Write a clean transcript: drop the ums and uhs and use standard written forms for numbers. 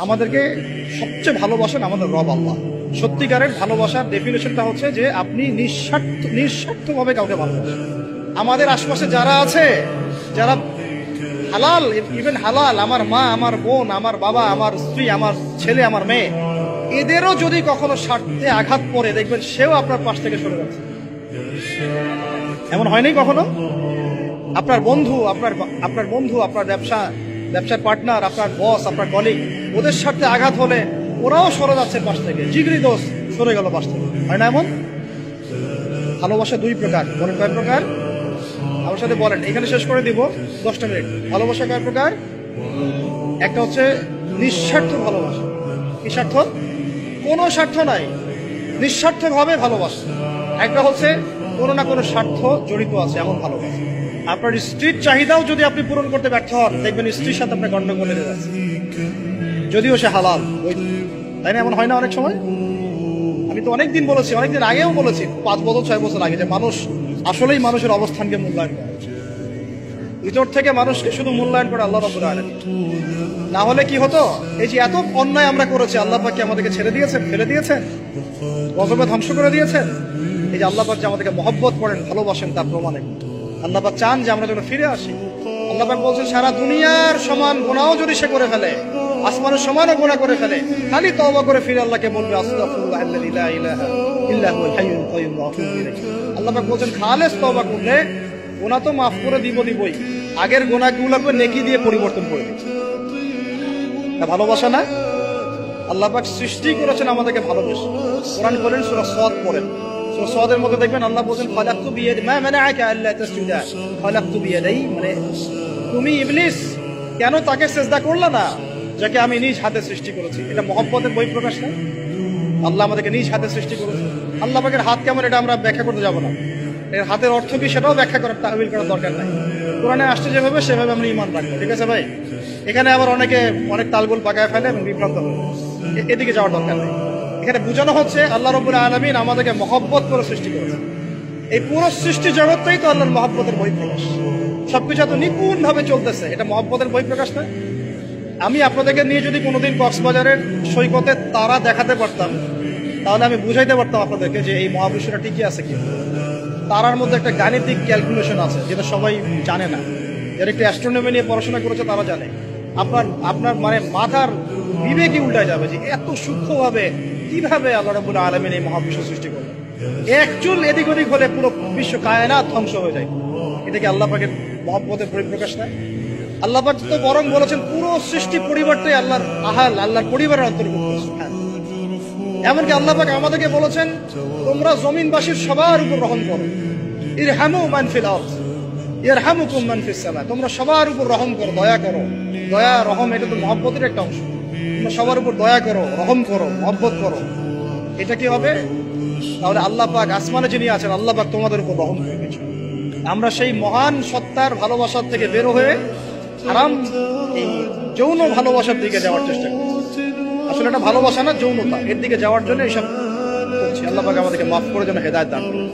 আমাদেরকে সবচেয়ে ভালোবাসেন আমাদের রব আল্লাহ। সত্যিকারের ভালোবাসার ডেফিনেশনটা হচ্ছে যে আপনি নিঃস্বার্থভাবে কাউকে ভালোবাসেন। আমাদের আশপাশে যারা আছে, যারা হালাল, ইভেন হালাল, আমার মা, আমার বোন, আমার বাবা, আমার স্ত্রী, আমার ছেলে, আমার মেয়ে, এদেরও যদি কখনো স্বার্থে আঘাত পড়ে, দেখবেন সেও আপনার পাশ থেকে সরে যাচ্ছে। এমন হয়নি কখনো? আপনার বন্ধু, আপনার ব্যবসার পার্টনার, আপনার বস, আপনার কলিগ, ওদের সাথে আঘাত হলে ওরাও সরে যাচ্ছে পাশ থেকে, জিগরি দোষ সরে গেল পাশ থেকে, হয় না এমন? ভালোবাসা দুই প্রকার। বলেন কয় প্রকার? আমার সাথে বলেন, এখানে শেষ করে দিব 10টা মিনিট। ভালোবাসা কয় প্রকার? একটা হচ্ছে নিঃস্বার্থ ভালোবাসা। কি স্বার্থ? কোনো স্বার্থ নাই, নিঃস্বার্থভাবে ভালোবাসা। একটা হচ্ছে কোনো না কোনো স্বার্থ জড়িত আছে এমন ভালোবাসা। আপনার স্ত্রীর চাহিদাও যদি আপনি পূরণ করতে ব্যর্থ হন, দেখবেন স্ত্রীর সাথে আপনার গন্ডগোল লেগে যাচ্ছে, যদিও সে হালাল, তাই না? এমন হয় না অনেক সময়? আমি তো অনেকদিন বলেছি, অনেকদিন আগেও বলেছি, 5 বছর 6 বছর আগে, যে মানুষ আসলেই মানুষের অবস্থানকে মূল্যায়ন করে, ভিতর থেকে মানুষকে শুধু মূল্যায়ন করে আল্লাহ রাব্বুল আলামিন। না হলে কি হতো? এই যে এত অন্যায় আমরা করেছি, আল্লাহ পাক কি আমাদেরকে ছেড়ে দিয়েছেন, ফেলে দিয়েছেন, গজবে ধ্বংস করে দিয়েছেন? এই যে আল্লাহ পাক যে আমাদেরকে মহব্বত করেন, ভালোবাসেন, তার প্রমাণে আল্লাহ পাক চান যে আমরা যেন ফিরে আসি। আল্লাহ পাক বলছেন, সারা দুনিয়ার সমান গুনাহও যদি সে করে ফেলে, আসমানের সমানও গুনাহ করে ফেলে, খালি তওবা করে ফিরে আল্লাহকে বলবে, আস্তাগফিরুল্লাহ আল্লাযী লা ইলাহা ইল্লা হুয়াল হাইয়ুল কাইয়্যুম ওয়া আতুবু ইলাইহি। আল্লাহ পাক বলছেন, খালেস তওবা করলে গুনাহ তো মাফ করে দিবই, আগের গুনাহগুলোকে নেকি দিয়ে পরিবর্তন করে দিবে। ভালোবাসা না? আল্লাহ পাক সৃষ্টি করেছেন আমাদেরকে ভালোবেসে। কোরআন বলেন, সূরা সাদ পড়েন, সূরা সাদের মধ্যে দেখবেন আল্লাহ বলেন, খালাকতু বিয়াদি মা মানাআকা আল্লা তাসজুদা খালাকতু বিয়াদি, মানে তুমি ইবলিস কেন তাকে সিজদা করলে না যাকে আমি নিজ হাতে সৃষ্টি করেছি? এটা মহব্বতের বহিঃপ্রকাশ না? আল্লাহ আমাদেরকে নিজ হাতে সৃষ্টি করেছে। আল্লাহ পাকের হাত কেমন এটা আমরা ব্যাখ্যা করতে যাব না, এর হাতের অর্থ কি সেটাও ব্যাখ্যা করার, তাহবিল করার দরকার নাই। কোরআনে আসছে যেভাবে সেভাবে আমরা ঈমান রাখবো, ঠিক আছে ভাই? এখানে আবার অনেক তালগোল পাকায় ফেলে এবং বিভ্রান্ত হয়, এদিকে যাওয়ার দরকার নেই। এখানে বোঝানো হচ্ছে আল্লাহ রাব্বুল আলামিন আমাদেরকে মহব্বত করে সৃষ্টি করেছেন। এই পুরো সৃষ্টি জগৎটাই তো আল্লাহর মহব্বতের বহিঃপ্রকাশ। সবকিছু এত নিপুণ ভাবে চলতেছে, এটা মহব্বতের বহিঃপ্রকাশ না? আমি আপনাদেরকে নিয়ে যদি কোনোদিন কক্সবাজারের সৈকতে তারা দেখাতে পারতাম, তাহলে আমি বুঝাইতে পারতাম আপনাদেরকে যে এই মহাবিশ্বটা ঠিকই আছে কি। তারার মধ্যে একটা গাণিতিক ক্যালকুলেশন আছে যেটা সবাই জানে না। যারা একটু অ্যাস্ট্রোনমি নিয়ে পড়াশোনা করেছে তারা জানে। আপনার মানে মাথার বিবেকই উল্টায় যাবে যে এত সূক্ষ্মভাবে কিভাবে আল্লাহ রাব্বুল আলামিন এই মহাবিশ্ব সৃষ্টি করলেন। এক চুল এদিক ওদিক হলে পুরো বিশ্ব কায়নাত ধ্বংস হয়ে যায়। এটা কি আল্লাহ পাকের মহব্বতের পরিপ্রকাশ না? আল্লাহ পাক তো বরং বলেছেন পুরো সৃষ্টি পরিবারটাই আল্লাহর পরিবারের অন্তর্ভুক্ত। এমনকি আল্লাহ পাক আমাদেরকে বলেছেন, তোমরা জমিনবাসীর সবার উপর রহম করো, ইরহামু মান ফিল আরদ ইয়ারহামুকুম মান ফিস সামা। তোমরা সবার উপর রহম করো, দয়া করো। দয়া, রহম, এটা তো মহব্বতের একটা অংশ। তোমরা সবার উপর দয়া করো, রহম করো, মহব্বত করো। এটা কি হবে? তাহলে আল্লাহ পাক আসমানে যিনি আছেন, আল্লাহ পাক তোমাদের উপর রহম করবে। আমরা সেই মহান সত্তার ভালোবাসার থেকে বের হয়ে হারাম এই যৌন ভালোবাসার দিকে যাওয়ার চেষ্টা করছি। আসলে এটা ভালোবাসা না, যৌনতা, এর দিকে যাওয়ার জন্য এইসব করছি। আল্লাহ পাক আমাদেরকে মাফ করে যেন হেদায়েত দান করুন।